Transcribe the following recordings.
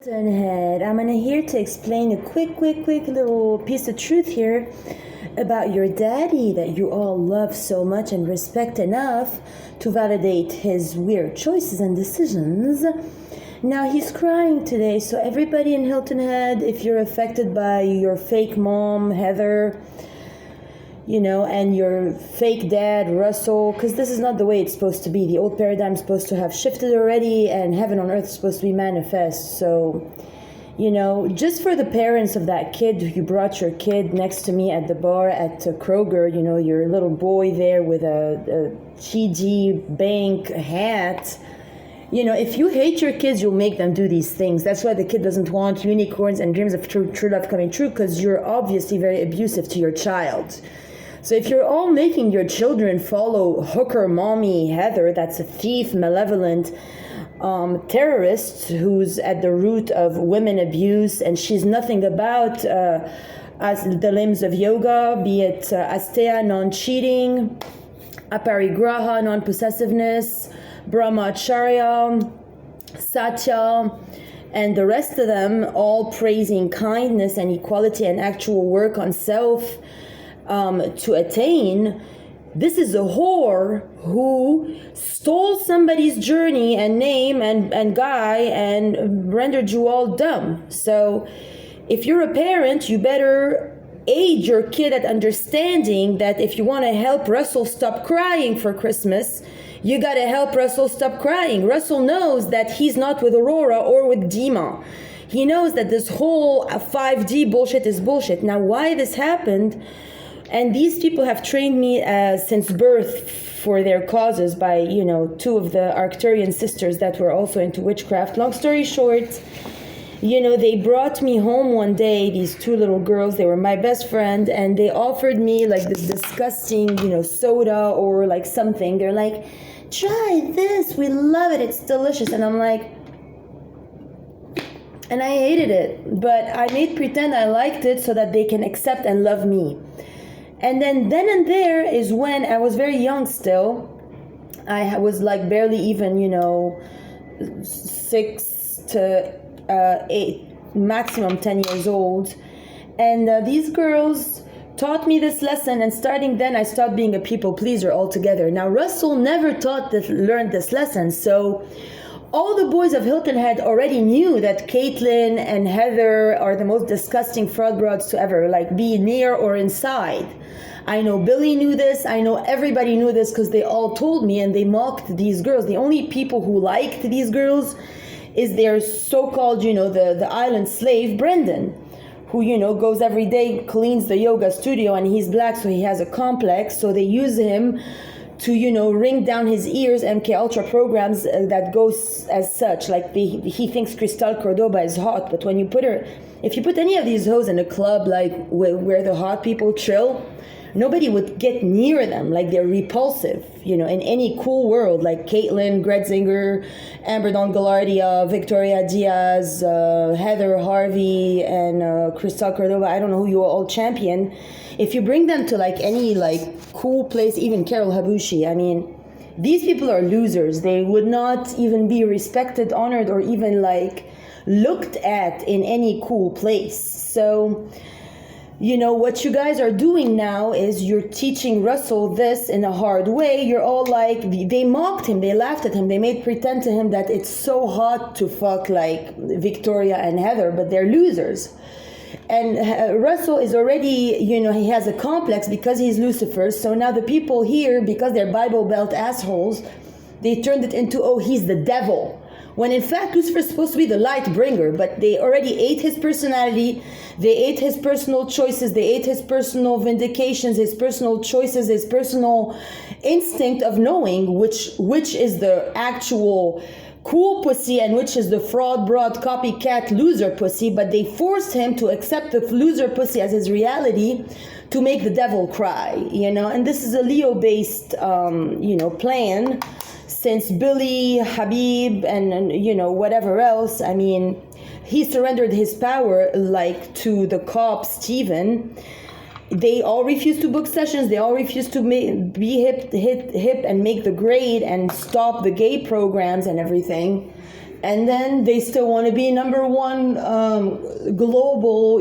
Hilton Head. I'm here to explain a quick little piece of truth here about your daddy that you all love so much and respect enough to validate his weird choices and decisions. Now he's crying today, so everybody in Hilton Head, if you're affected by your fake mom, Heather, and your fake dad, Russell, because this is not the way it's supposed to be. The old paradigm is supposed to have shifted already, and heaven on earth is supposed to be manifest. So, just for the parents of that kid, you brought your kid next to me at the bar at Kroger, your little boy there with a TD Bank hat. If you hate your kids, you'll make them do these things. That's why the kid doesn't want unicorns and dreams of true love coming true, because you're obviously very abusive to your child. So if you're all making your children follow hooker mommy Heather, that's a thief, malevolent terrorist who's at the root of women abuse, and she's nothing about as the limbs of yoga, be it Asteya, non-cheating, Aparigraha, non-possessiveness, Brahmacharya, Satya, and the rest of them all praising kindness and equality and actual work on self to attain. This is a whore who stole somebody's journey and name and guy and rendered you all dumb. So if you're a parent, you better aid your kid at understanding that if you want to help Russell stop crying for Christmas, you got to help Russell stop crying. Russell knows that he's not with Aurora or with Dima. He knows that this whole 5D bullshit is bullshit. Now, why this happened, and these people have trained me since birth for their causes by, two of the Arcturian sisters that were also into witchcraft. Long story short, they brought me home one day, these two little girls, they were my best friend, and they offered me like this disgusting, soda or like something. They're like, try this, we love it, it's delicious. And I'm like, and I hated it, but I made pretend I liked it so that they can accept and love me. And then and there is when I was very young still. I was like barely even, 6 to 8, maximum 10 years old. And these girls taught me this lesson, and starting then I stopped being a people pleaser altogether. Now Russell never learned this lesson, so all the boys of Hilton Head already knew that Caitlin and Heather are the most disgusting fraud broads to ever be near or inside. I know Billy knew this. I know everybody knew this because they all told me, and they mocked these girls. The only people who liked these girls is their so-called, the island slave, Brendan, who, goes every day, cleans the yoga studio, and he's black, so he has a complex. So they use him to, ring down his ears MK Ultra programs that goes as such. Like he thinks Cristal Cordoba is hot, but when you if you put any of these hoes in a club where the hot people chill, nobody would get near them. Like they're repulsive, in any cool world, like Caitlin, Gretzinger, Amber Dawn Galardia, Victoria Diaz, Heather Harvey, and Cristal Cordoba. I don't know who you all champion. If you bring them to any cool place, even Carol Habushi, these people are losers. They would not even be respected, honored, or even looked at in any cool place. So, what you guys are doing now is you're teaching Russell this in a hard way. You're all they mocked him, they laughed at him, they made pretend to him that it's so hot to fuck Victoria and Heather, but they're losers. And Russell is already, he has a complex because he's Lucifer. So now the people here, because they're Bible Belt assholes, they turned it into, oh, he's the devil. When in fact, Lucifer's supposed to be the light bringer, but they already ate his personality, they ate his personal choices, they ate his personal vindications, his personal choices, his personal instinct of knowing which is the actual cool pussy and which is the fraud, broad, copycat, loser pussy, but they forced him to accept the loser pussy as his reality to make the devil cry, and this is a Leo-based, plan. Since Billy, Habib, and whatever else, he surrendered his power to the cop Steven. They all refused to book sessions. They all refused to be hip and make the grade and stop the gay programs and everything. And then they still want to be number one global,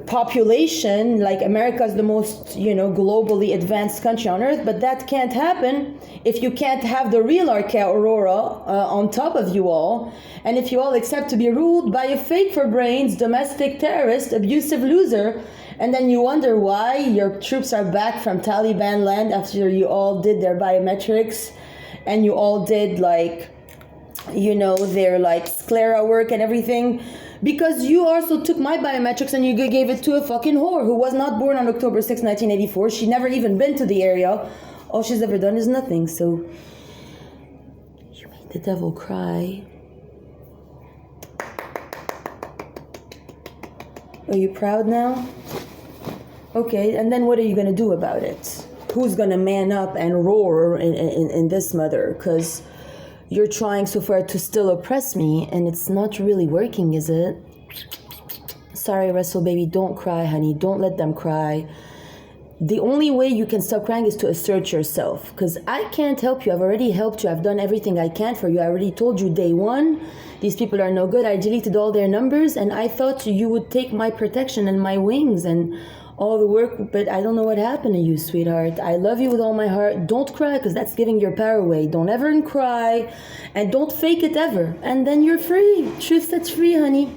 population. Like America is the most, globally advanced country on earth, but that can't happen if you can't have the real Aurora on top of you all, and if you all accept to be ruled by a fake for brains, domestic terrorist, abusive loser. And then you wonder why your troops are back from Taliban land after you all did their biometrics and you all did their sclera work and everything. Because you also took my biometrics and you gave it to a fucking whore who was not born on October 6, 1984. She never even been to the area. All she's ever done is nothing. So you made the devil cry. Are you proud now? Okay, and then what are you going to do about it? Who's going to man up and roar in this mother? Because you're trying so far to still oppress me, and it's not really working, is it? Sorry, Russell, baby, don't cry, honey. Don't let them cry. The only way you can stop crying is to assert yourself, because I can't help you. I've already helped you. I've done everything I can for you. I already told you day one, these people are no good. I deleted all their numbers, and I thought you would take my protection and my wings and all the work, but I don't know what happened to you, sweetheart. I love you with all my heart. Don't cry, because that's giving your power away. Don't ever cry, and don't fake it ever. And then you're free. Truth sets free, honey.